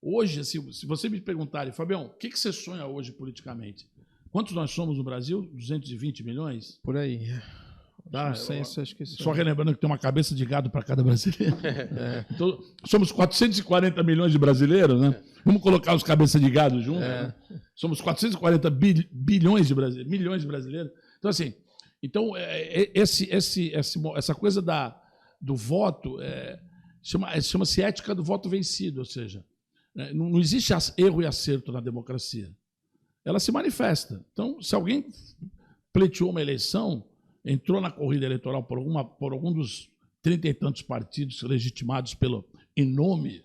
Hoje, assim, se você me perguntarem, Fabião, o que você sonha hoje politicamente? Quantos nós somos no Brasil? 220 milhões? Por aí. Tá? Acho que Só relembrando que tem uma cabeça de gado para cada brasileiro. Então, somos 440 milhões de brasileiros, né? Vamos colocar os cabeças de gado juntos. Né? Somos 440 bilhões de brasileiros, milhões de brasileiros. Então, assim, essa coisa do voto chama-se ética do voto vencido, ou seja, não existe erro e acerto na democracia. Ela se manifesta. Então, se alguém pleiteou uma eleição, entrou na corrida eleitoral por algum dos 30 e tantos partidos legitimados em nome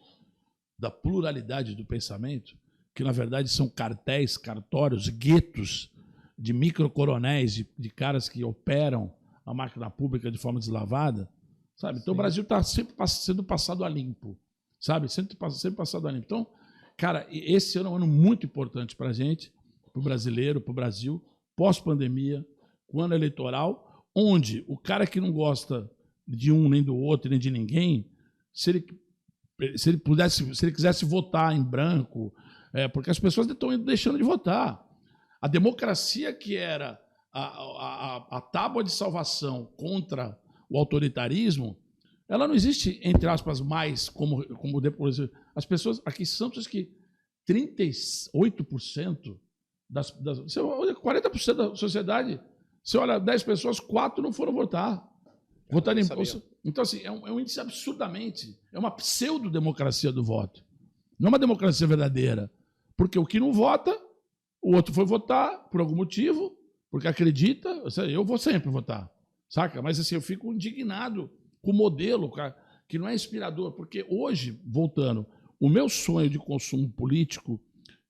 da pluralidade do pensamento, que na verdade são cartéis, cartórios, guetos de microcoronéis, de caras que operam a máquina pública de forma deslavada, sabe? Então, sim, o Brasil está sempre sendo passado a limpo, sabe? Sempre passado a limpo. Então, cara, esse ano é um ano muito importante para a gente, para o brasileiro, para o Brasil, pós-pandemia, com o ano eleitoral, onde o cara que não gosta de um, nem do outro, nem de ninguém, se ele quisesse votar em branco, porque as pessoas estão deixando de votar. A democracia, que era a tábua de salvação contra o autoritarismo, ela não existe, entre aspas, mais como depois. As pessoas, aqui em Santos, que 38% você olha, 40% da sociedade, você olha 10 pessoas, 4 não foram votar. Votaram em. Então, assim, é um índice absurdamente. É uma pseudo-democracia do voto. Não é uma democracia verdadeira. Porque o que não vota, o outro foi votar por algum motivo, porque acredita. Eu vou sempre votar, saca? Mas assim, eu fico indignado com o modelo, cara, que não é inspirador. Porque hoje, voltando, o meu sonho de consumo político,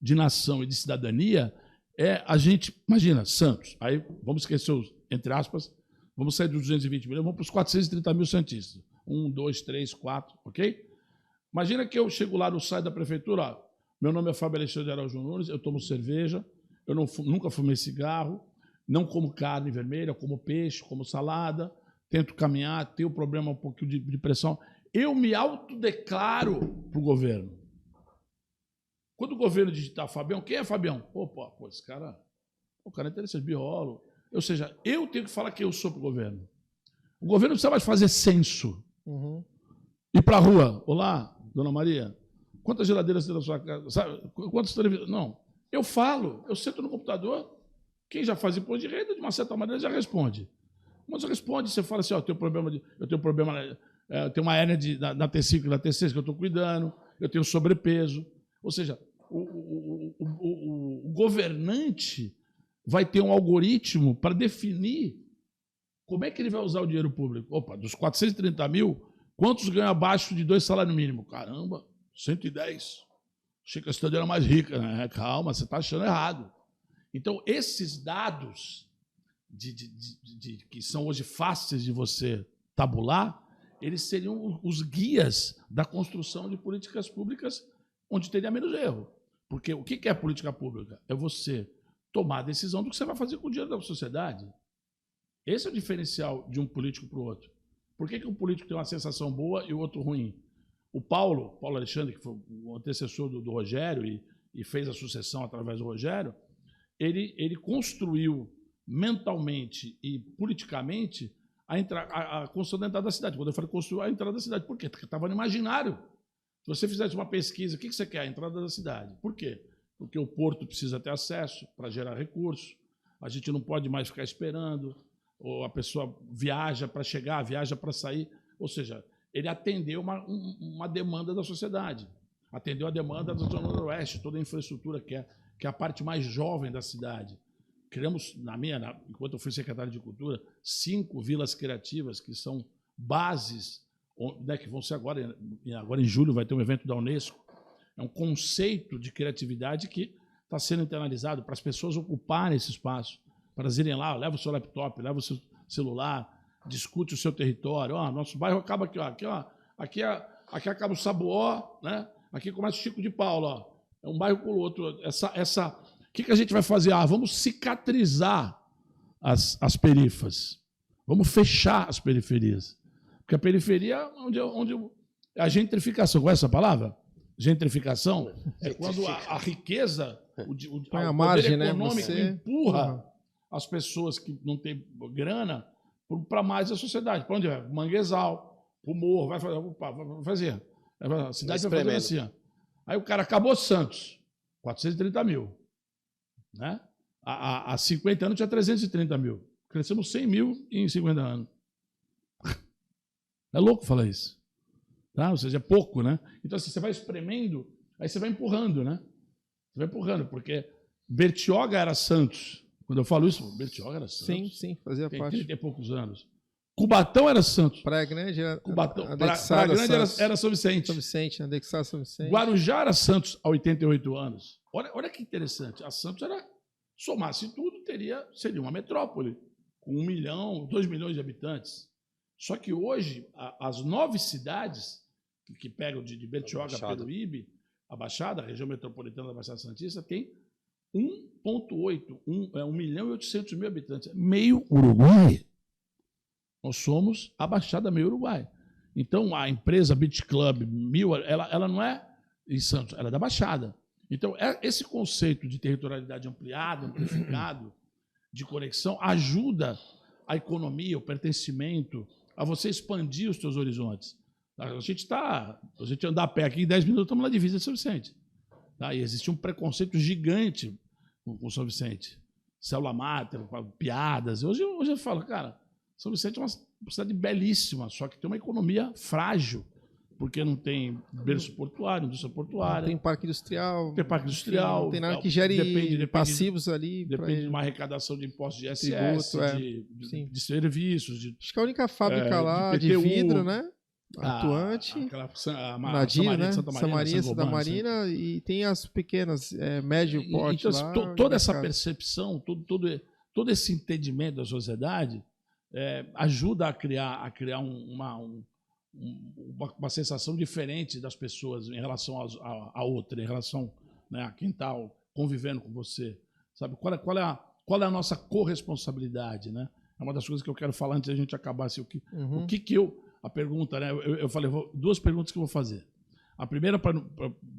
de nação e de cidadania é a gente. Imagina, Santos. Aí vamos esquecer os, entre aspas, vamos sair dos 220 milhões, vamos para os 430 mil santistas. 1, 2, 3, 4, ok? Imagina que eu chego lá no site da prefeitura, ó, meu nome é Fábio Alexandre de Araújo Nunes, eu tomo cerveja, eu nunca fumei cigarro, não como carne vermelha, como peixe, como salada, tento caminhar, tenho problema um pouquinho de pressão. Eu me autodeclaro para o governo. Quando o governo digitar Fabião, quem é Fabião? Pô, esse cara, o cara é interessante, biólogo. Ou seja, eu tenho que falar quem eu sou para o governo. O governo não precisa mais fazer censo. Ir para a rua. Olá, dona Maria, quantas geladeiras tem na sua casa? Sabe? Quantas televisões? Não. Eu falo, eu sento no computador, quem já faz imposto de renda, de uma certa maneira, já responde. Mas você responde, você fala assim, ó, eu tenho uma hérnia na T5 e na T6 que eu estou cuidando, eu tenho sobrepeso. Ou seja, o governante vai ter um algoritmo para definir como é que ele vai usar o dinheiro público. Opa, dos 430 mil, quantos ganham abaixo de 2 salários mínimos? Caramba, 110. Achei que a cidade era mais rica, né? Calma, você está achando errado. Então, esses dados que são hoje fáceis de você tabular, eles seriam os guias da construção de políticas públicas onde teria menos erro. Porque o que é política pública? É você tomar a decisão do que você vai fazer com o dinheiro da sociedade. Esse é o diferencial de um político para o outro. Por que um político tem uma sensação boa e o outro ruim? O Paulo Alexandre, que foi o antecessor do Rogério e fez a sucessão através do Rogério, ele construiu mentalmente e politicamente a construção da entrada da cidade. Quando eu falei construir a entrada da cidade, por quê? Porque estava no imaginário. Se você fizesse uma pesquisa, o que você quer? A entrada da cidade. Por quê? Porque o porto precisa ter acesso para gerar recursos, a gente não pode mais ficar esperando, ou a pessoa viaja para chegar, viaja para sair. Ou seja, ele atendeu uma demanda da sociedade, atendeu a demanda da Zona Noroeste, toda a infraestrutura, que é a parte mais jovem da cidade. Criamos, enquanto eu fui secretário de Cultura, 5 vilas criativas, que são bases, né, que vão ser agora em julho vai ter um evento da Unesco. É um conceito de criatividade que está sendo internalizado para as pessoas ocuparem esse espaço, para elas irem lá, leva o seu laptop, leva o seu celular, discute o seu território. Nosso bairro acaba aqui, aqui acaba o Sabuó, né? Aqui começa o Chico de Paula. É um bairro com o outro. O que a gente vai fazer? Vamos cicatrizar as perifas. Vamos fechar as periferias. Porque a periferia é onde a gentrificação, conhece essa palavra? Gentrificação é quando a riqueza, Põe a o margem, poder econômico empurra Uhum. as pessoas que não têm grana para mais da sociedade. Para onde vai? Manguezal, o morro, vai fazer. Opa, vai fazer. A cidade vai fazer assim. Ó. Aí o cara acabou Santos, 430 mil. Né? Há 50 anos tinha 330 mil. Crescemos 100 mil em 50 anos. É louco falar isso. Tá? Ou seja, é pouco, né? Então, assim, você vai espremendo, aí você vai empurrando, né? Você vai empurrando, porque Bertioga era Santos. Quando eu falo isso, Bertioga era Santos. Sim, fazia Tem parte. 30 e poucos anos. Cubatão era Santos. Praia Grande era Cubatão, Praia Grande era São Vicente. São Vicente, anexado São Vicente. Guarujá era Santos há 88 anos. Olha que interessante. A Santos era, somasse tudo, seria uma metrópole, com 1 milhão, 2 milhões de habitantes. Só que hoje, as 9 cidades que pegam de Bertioga, Peruíbe, a Baixada, a região metropolitana da Baixada Santista, tem 1,8, 1 milhão e 800 mil habitantes. Meio Uruguai. Nós somos a Baixada meio Uruguai. Então, a empresa Beach Club 1000, ela não é em Santos, ela é da Baixada. Então, esse conceito de territorialidade ampliada, amplificado, de conexão, ajuda a economia, o pertencimento, a você expandir os seus horizontes. A gente andar a pé aqui em 10 minutos, estamos na divisa de São Vicente. Tá? E existe um preconceito gigante com São Vicente. Célula máter, piadas. Hoje eu falo, cara, São Vicente é uma cidade belíssima, só que tem uma economia frágil, porque não tem berço portuário, indústria portuária. Não tem parque industrial. Tem parque industrial. Não tem nada que gere passivos ali. Depende de uma arrecadação de impostos de ISS, tributo, de serviços. Acho que a única fábrica lá de vidro, né? Atuante. Nadir, né? Santa Marina, e tem as pequenas, médio porte então, lá. Toda essa percepção, todo esse entendimento da sociedade ajuda a criar uma sensação diferente das pessoas em relação a outra, em relação, né, a quem está convivendo com você. Sabe? Qual é a nossa corresponsabilidade? Né? É uma das coisas que eu quero falar antes da gente acabar. Assim, o que eu... A pergunta, né? Eu falei, duas perguntas que eu vou fazer. A primeira,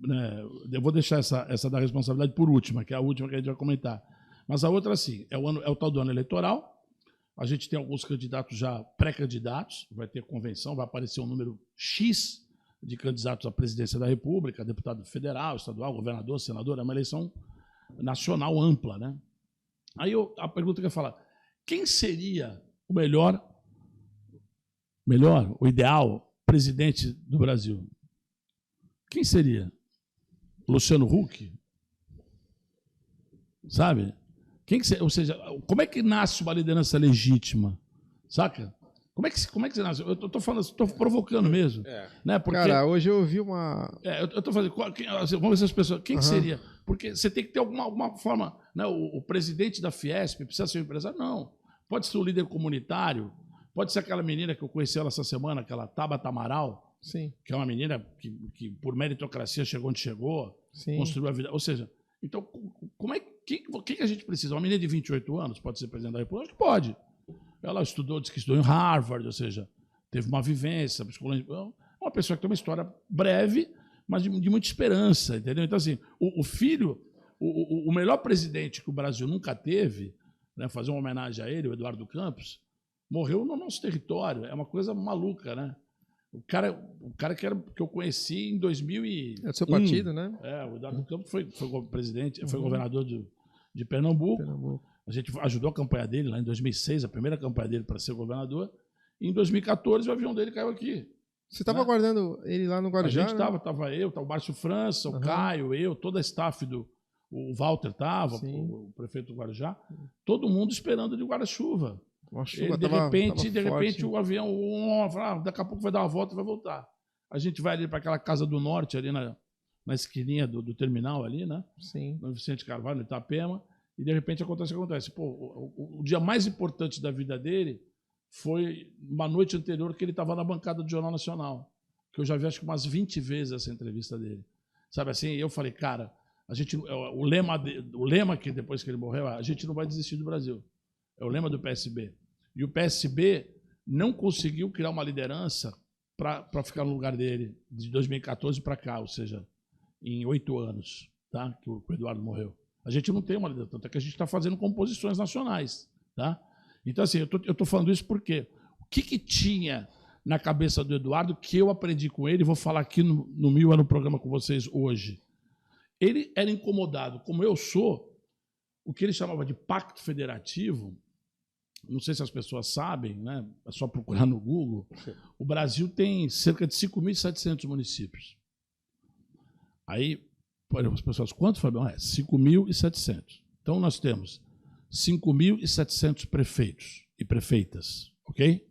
né, eu vou deixar essa da responsabilidade por última, que é a última que a gente vai comentar. Mas a outra, assim, é o tal do ano eleitoral. A gente tem alguns candidatos já pré-candidatos, vai ter convenção, vai aparecer um número X de candidatos à presidência da República, deputado federal, estadual, governador, senador, é uma eleição nacional ampla, né? Aí a pergunta que eu ia falar, quem seria o melhor, o ideal presidente do Brasil? Quem seria? Luciano Huck? Sabe? Ou seja, como é que nasce uma liderança legítima? Saca? Como é que nasce? Eu estou falando, estou provocando mesmo. Né? Porque, cara, hoje eu ouvi uma... eu estou fazendo... Vamos ver essas pessoas. Quem que seria? Porque você tem que ter alguma forma... Né? O presidente da Fiesp precisa ser um empresário? Não. Pode ser um líder comunitário. Pode ser aquela menina que eu conheci ela essa semana, aquela Tabata Amaral. Sim. Que é uma menina que por meritocracia chegou onde chegou. Sim. Construiu a vida. Ou seja, então, como é que a gente precisa? Uma menina de 28 anos pode ser presidente da República? Acho que pode. Ela disse que estudou em Harvard, ou seja, teve uma vivência, uma pessoa que tem uma história breve, mas de muita esperança, entendeu? Então, assim, o filho, o melhor presidente que o Brasil nunca teve, né, fazer uma homenagem a ele, o Eduardo Campos, morreu no nosso território. É uma coisa maluca, né? O cara que eu conheci em 2001. É do seu partido, né? O Eduardo Campos foi presidente, foi governador de Pernambuco. A gente ajudou a campanha dele lá em 2006, a primeira campanha dele para ser governador. E em 2014 o avião dele caiu aqui. Você estava aguardando ele lá no Guarujá? A gente estava eu, o Márcio França, o Caio, eu, toda a staff o Walter estava, o prefeito do Guarujá, todo mundo esperando de guarda-chuva. De repente o avião, daqui a pouco vai dar uma volta e vai voltar. A gente vai ali para aquela Casa do Norte, ali na esquininha do terminal ali, né? Sim. No Vicente Carvalho, no Itapema, e de repente acontece o que acontece. Pô, o dia mais importante da vida dele foi uma noite anterior que ele estava na bancada do Jornal Nacional, que eu já vi acho que umas 20 vezes essa entrevista dele. Sabe assim, eu falei, cara, o lema que depois que ele morreu, a gente não vai desistir do Brasil. É o lema do PSB. E o PSB não conseguiu criar uma liderança para ficar no lugar dele de 2014 para cá. Ou seja, em 8 anos, tá? Que o Eduardo morreu. A gente não tem uma liderança, tanto é que a gente está fazendo composições nacionais. Tá? Então, assim, eu estou falando isso porque o que tinha na cabeça do Eduardo que eu aprendi com ele, vou falar aqui no Mil no programa com vocês hoje. Ele era incomodado, como eu sou, o que ele chamava de pacto federativo, não sei se as pessoas sabem, né? É só procurar no Google, o Brasil tem cerca de 5.700 municípios. Aí, as pessoas, quanto, Fabião? 5.700. Então, nós temos 5.700 prefeitos e prefeitas, ok?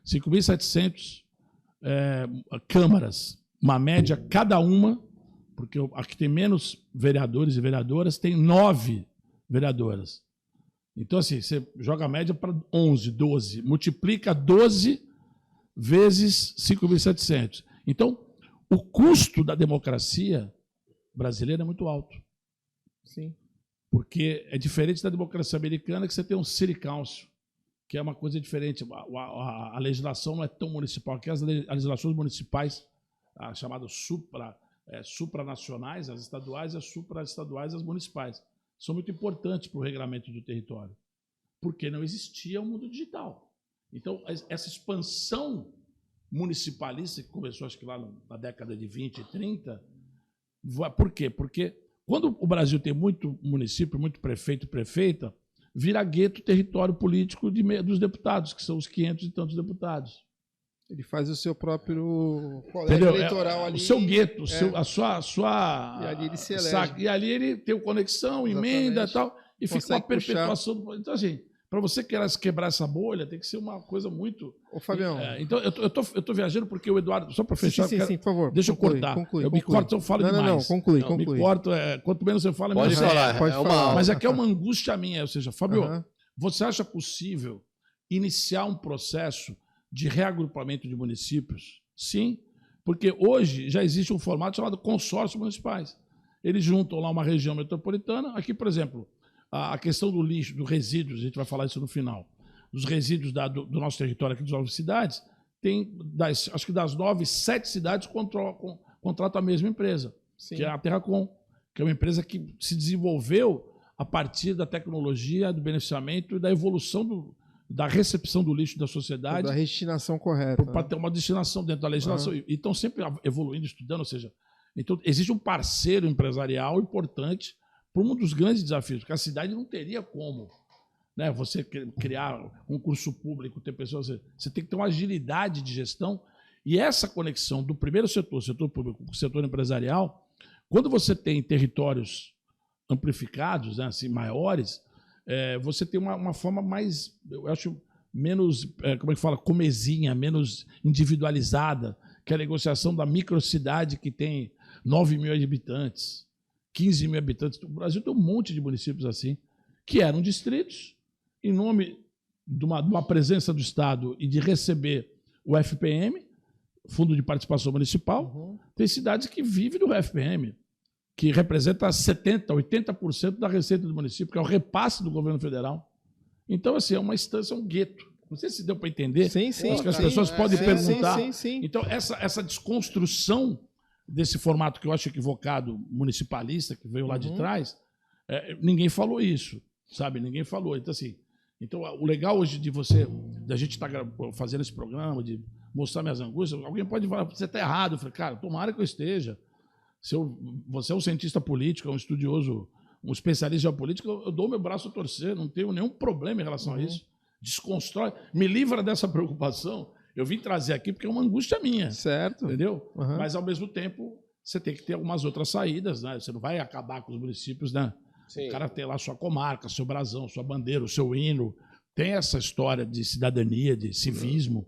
5.700 câmaras, uma média cada uma, porque a que tem menos vereadores e vereadoras tem 9 vereadoras. Então, assim, você joga a média para 11, 12, multiplica 12 vezes 5.700. Então, o custo da democracia brasileira é muito alto. Sim. Porque é diferente da democracia americana, que você tem um city council, que é uma coisa diferente. A legislação não é tão municipal. Aqui as legislações municipais, as chamadas supranacionais, as estaduais, as supraestaduais, as municipais, são muito importantes para o regramento do território, porque não existia o mundo digital. Então, essa expansão municipalista, que começou, acho que lá na década de 20 e 30, por quê? Porque quando o Brasil tem muito município, muito prefeito e prefeita, vira gueto território político dos deputados, que são os 500 e tantos deputados. Ele faz o seu próprio colégio eleitoral ali. O seu gueto, a sua... E ali ele se elege. E ali ele tem conexão, emenda e tal, e fica uma perpetuação. Então, assim, para você quebrar essa bolha, tem que ser uma coisa muito... Ô, Fabião... Então, eu tô viajando porque o Eduardo... Só para fechar... Sim, por favor. Deixa eu cortar. Eu me corto, eu falo demais. Não, conclui. Me corto, quanto menos você fala, pode menos falar. Pode falar. Mas aqui é uma angústia minha. Ou seja, Fábio, você acha possível iniciar um processo de reagrupamento de municípios? Sim, porque hoje já existe um formato chamado consórcios municipais. Eles juntam lá uma região metropolitana. Aqui, por exemplo, a questão do lixo, dos resíduos, a gente vai falar isso no final, dos resíduos do nosso território aqui, das 9 cidades, tem, acho que das 9, 7 cidades contratam a mesma empresa, Sim. que é a Terracom, que é uma empresa que se desenvolveu a partir da tecnologia, do beneficiamento e da evolução da recepção do lixo da sociedade. Da destinação correta. Para ter uma destinação dentro da legislação. E estão sempre evoluindo, estudando, ou seja, então existe um parceiro empresarial importante para um dos grandes desafios, porque a cidade não teria como, né, você criar um curso público, ter pessoas... Você tem que ter uma agilidade de gestão, e essa conexão do primeiro setor público, com o setor empresarial, quando você tem territórios amplificados, né, assim, maiores, você tem uma forma mais, eu acho, menos, como é que fala, comezinha, menos individualizada, que é a negociação da microcidade que tem 9 mil habitantes, 15 mil habitantes. O Brasil tem um monte de municípios assim, que eram distritos, em nome de uma presença do Estado e de receber o FPM, Fundo de Participação Municipal. Tem cidades que vivem do FPM, que representa 70%, 80% da receita do município, que é o repasse do governo federal. Então, assim, é uma instância, um gueto. Não sei se deu para entender. Sim. Acho que as pessoas podem perguntar. Sim. Então, essa desconstrução desse formato que eu acho equivocado, municipalista, que veio lá de trás, ninguém falou isso, sabe? Ninguém falou. Então, assim, o legal hoje da gente estar fazendo esse programa, de mostrar minhas angústias, alguém pode falar, você está errado. Eu falei, cara, tomara que eu esteja. Você é um cientista político, é um estudioso, um especialista em política, eu dou meu braço a torcer, não tenho nenhum problema em relação a isso. Desconstrói, me livra dessa preocupação. Eu vim trazer aqui porque é uma angústia minha. Certo. Entendeu? Mas, ao mesmo tempo, você tem que ter algumas outras saídas, né? Você não vai acabar com os municípios, né? Sim. O cara tem lá sua comarca, seu brasão, sua bandeira, o seu hino. Tem essa história de cidadania, de civismo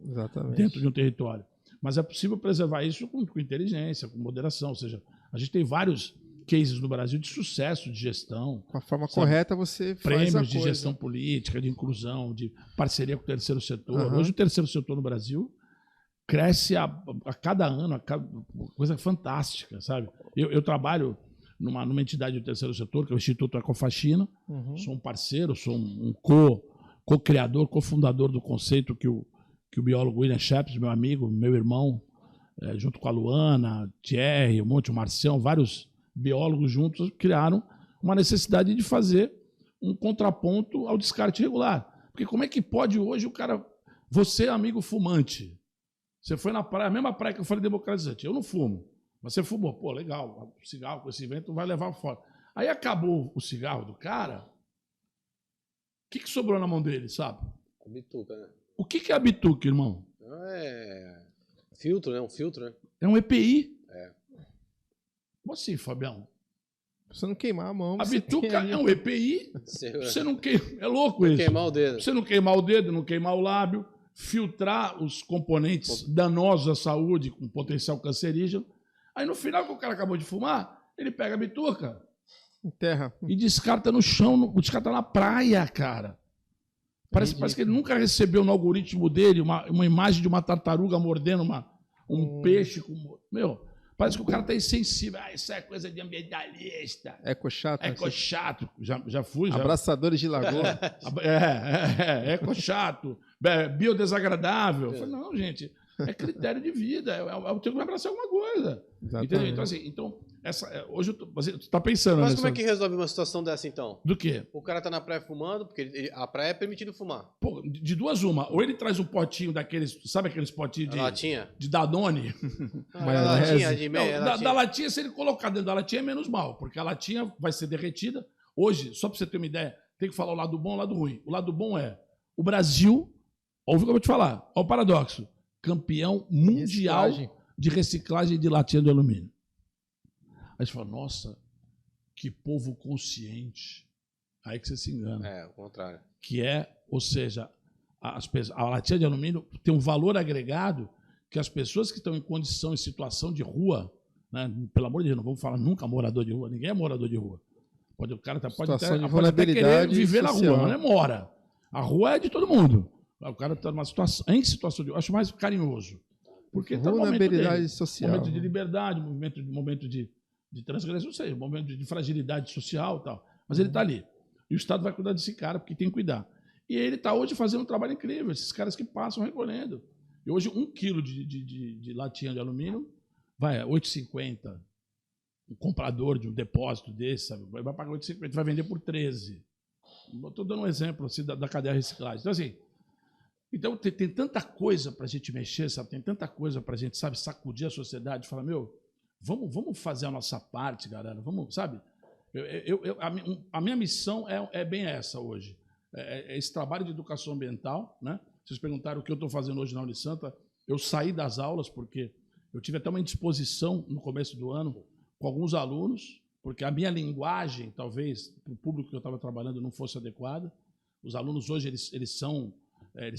dentro de um território. Mas é possível preservar isso com inteligência, com moderação. Ou seja, a gente tem vários cases no Brasil de sucesso de gestão. Com a forma correta você faz prêmios de gestão política, de inclusão, de parceria com o terceiro setor. Hoje o terceiro setor no Brasil cresce a cada ano, coisa fantástica, sabe? Eu trabalho numa entidade do terceiro setor, que é o Instituto Ecofaxina. Sou um parceiro, sou um co-criador, cofundador do conceito que o biólogo William Shapps, meu amigo, meu irmão, junto com a Luana, Thierry, o Marcião, vários biólogos juntos criaram uma necessidade de fazer um contraponto ao descarte regular. Porque como é que pode hoje o cara... Você, amigo fumante, você foi na praia, a mesma praia que eu falei democratizante, eu não fumo, mas você fumou, pô, legal, o cigarro com esse vento vai levar fora. Aí acabou o cigarro do cara, o que sobrou na mão dele, sabe? A bituca, né? O que é a bituca, irmão? É filtro, né? Um filtro, né? É um EPI. É. Como assim, Fabião? Pra você não queimar a mão. A bituca é um EPI. Você não queima. É louco isso. Queimar o dedo. Você não queimar o dedo, não queimar o lábio, filtrar os componentes danosos à saúde com potencial cancerígeno. Aí no final que o cara acabou de fumar, ele pega a bituca. Enterra. E descarta no chão, descarta na praia, cara. Parece que ele nunca recebeu no algoritmo dele uma imagem de uma tartaruga mordendo um peixe. Meu, parece que o cara tá insensível. Isso é coisa de ambientalista. Eco-chato. Eco-chato. Já fui. Abraçadores de lagoa. Eco-chato. Biodesagradável. Eu falei, não, gente, é critério de vida. Eu tenho que abraçar alguma coisa. Entendeu? Então, assim, hoje você está pensando... Mas como é que resolve uma situação dessa, então? Do quê? O cara tá na praia fumando, porque a praia é permitido fumar. Pô, de duas uma. Ou ele traz um potinho daqueles... Sabe aqueles potinhos de... Latinha? De Danone? Latinha de meia. Da latinha, se ele colocar dentro da latinha, é menos mal. Porque a latinha vai ser derretida. Hoje, só para você ter uma ideia, tem que falar o lado bom e o lado ruim. O lado bom é... O Brasil... Ouve o que eu vou te falar. Olha o paradoxo. Campeão mundial de reciclagem de latinha de alumínio. Aí você fala, nossa, que povo consciente. Aí que você se engana. É, o contrário. Ou seja, a latinha de alumínio tem um valor agregado que as pessoas que estão em condição, em situação de rua, né, pelo amor de Deus, não vamos falar nunca morador de rua, ninguém é morador de rua. O cara pode até querer viver na rua, mas não é mora. A rua é de todo mundo. O cara está em situação de... Eu acho mais carinhoso. Porque está no momento social. Momento de liberdade, momento de transgressão, não sei, momento de fragilidade social e tal. Mas ele está ali. E o Estado vai cuidar desse cara, porque tem que cuidar. E ele está hoje fazendo um trabalho incrível, esses caras que passam recolhendo. E hoje 1 quilo de latinha de alumínio vai a 8,50. Um comprador de um depósito desse, sabe, vai pagar 8,50, vai vender por 13. Estou dando um exemplo assim, da cadeia de reciclagem. Então, assim, tem tanta coisa para a gente mexer, sabe? Tem tanta coisa para a gente, sabe, sacudir a sociedade, falar, meu, vamos fazer a nossa parte, galera, vamos, sabe? A minha missão é bem essa hoje. É esse trabalho de educação ambiental, né? Vocês perguntaram o que eu estou fazendo hoje na Unisanta. Eu saí das aulas porque eu tive até uma indisposição no começo do ano com alguns alunos, porque a minha linguagem, talvez, para o público que eu estava trabalhando, não fosse adequada. Os alunos hoje, eles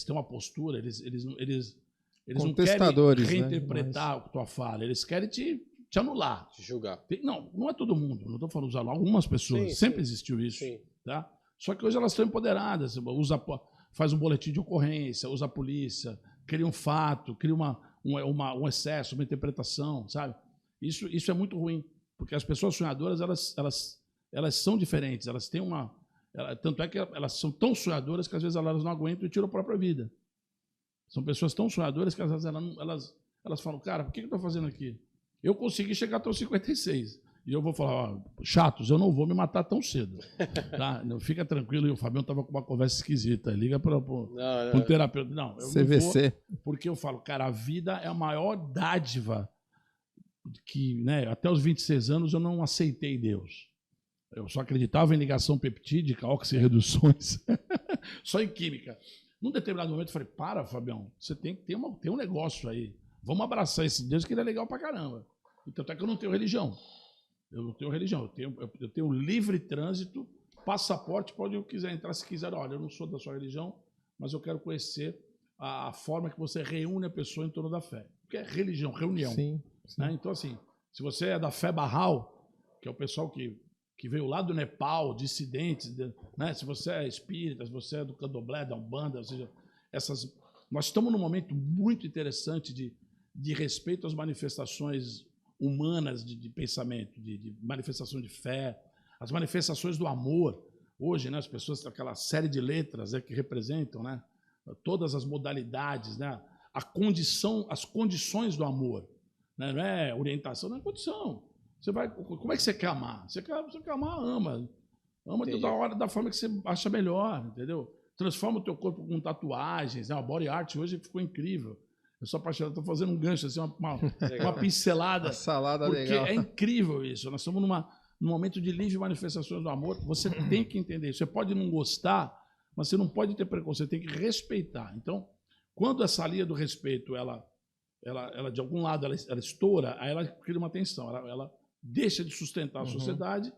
têm uma postura, eles não querem reinterpretar, né, a tua fala, eles querem te anular. Te julgar. Não é todo mundo, não estou falando dos alunos, algumas pessoas, sempre existiu isso. Tá? Só que hoje elas estão empoderadas, faz um boletim de ocorrência, usa a polícia, cria um fato, cria um excesso, uma interpretação, sabe? Isso é muito ruim, porque as pessoas sonhadoras, elas são diferentes, elas têm tanto é que elas são tão sonhadoras que às vezes elas não aguentam e tiram a própria vida. São pessoas tão sonhadoras que às vezes elas falam, cara, por que eu estou fazendo aqui? Eu consegui chegar até os 56. E eu vou falar, chatos, eu não vou me matar tão cedo. Tá? Não, fica tranquilo, e o Fabião estava com uma conversa esquisita. Liga para um terapeuta. Não, eu CVC. Não vou, porque eu falo, cara, a vida é a maior dádiva que, né, até os 26 anos eu não aceitei Deus. Eu só acreditava em ligação peptídica, oxirreduções, só em química. Num determinado momento eu falei, Fabião, você tem que ter um negócio aí. Vamos abraçar esse Deus que ele é legal pra caramba. Então até que eu não tenho religião. Eu não tenho religião, eu tenho livre trânsito, passaporte, pode eu quiser entrar se quiser. Olha, eu não sou da sua religião, mas eu quero conhecer a forma que você reúne a pessoa em torno da fé. Porque é religião, reunião. Sim. Né? Então, assim, se você é da fé Bahá'í, que é o pessoal que veio lá do Nepal, dissidentes, né? Se você é espírita, se você é do candomblé, da Umbanda, ou seja, nós estamos num momento muito interessante de respeito às manifestações humanas de pensamento, de manifestação de fé, as manifestações do amor. Hoje, né, as pessoas têm aquela série de letras, que representam, né, todas as modalidades, né, as condições do amor. Né, não é orientação, não é condição. Você vai, como é que você quer amar? Você quer amar, ama. Ama toda hora da forma que você acha melhor, entendeu? Transforma o teu corpo com tatuagens. A body art hoje ficou incrível. Eu sou apaixonado, estou fazendo um gancho, assim, uma pincelada. Uma salada porque legal. É incrível isso. Nós estamos num momento de livre manifestações do amor. Você tem que entender isso. Você pode não gostar, mas você não pode ter preconceito. Você tem que respeitar. Então, quando essa linha do respeito, ela de algum lado, ela estoura, aí ela cria uma tensão. Ela deixa de sustentar a sociedade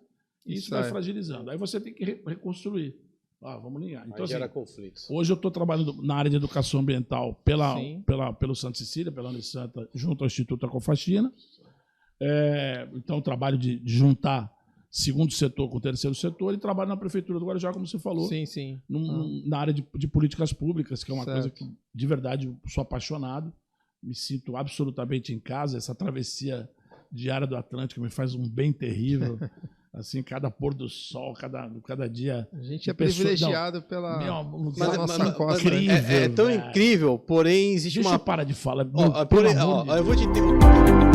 e isso vai fragilizando. Aí você tem que reconstruir. Vamos ligar. Então, gera assim, conflitos. Hoje eu estou trabalhando na área de educação ambiental pelo Santa Cecília, pela Unisanta, junto ao Instituto Ecofascina. Então, trabalho de juntar segundo setor com o terceiro setor e trabalho na Prefeitura do Guarujá, como você falou, na área de políticas públicas, que é uma coisa que, de verdade, eu sou apaixonado. Me sinto absolutamente em casa. Essa travessia diária do Atlântico me faz um bem terrível. Assim, cada pôr do sol, cada dia. A gente é privilegiado pela nossa costa. Incrível, é tão incrível, porém existe Deixa uma. eu parar de falar. Eu vou te ter.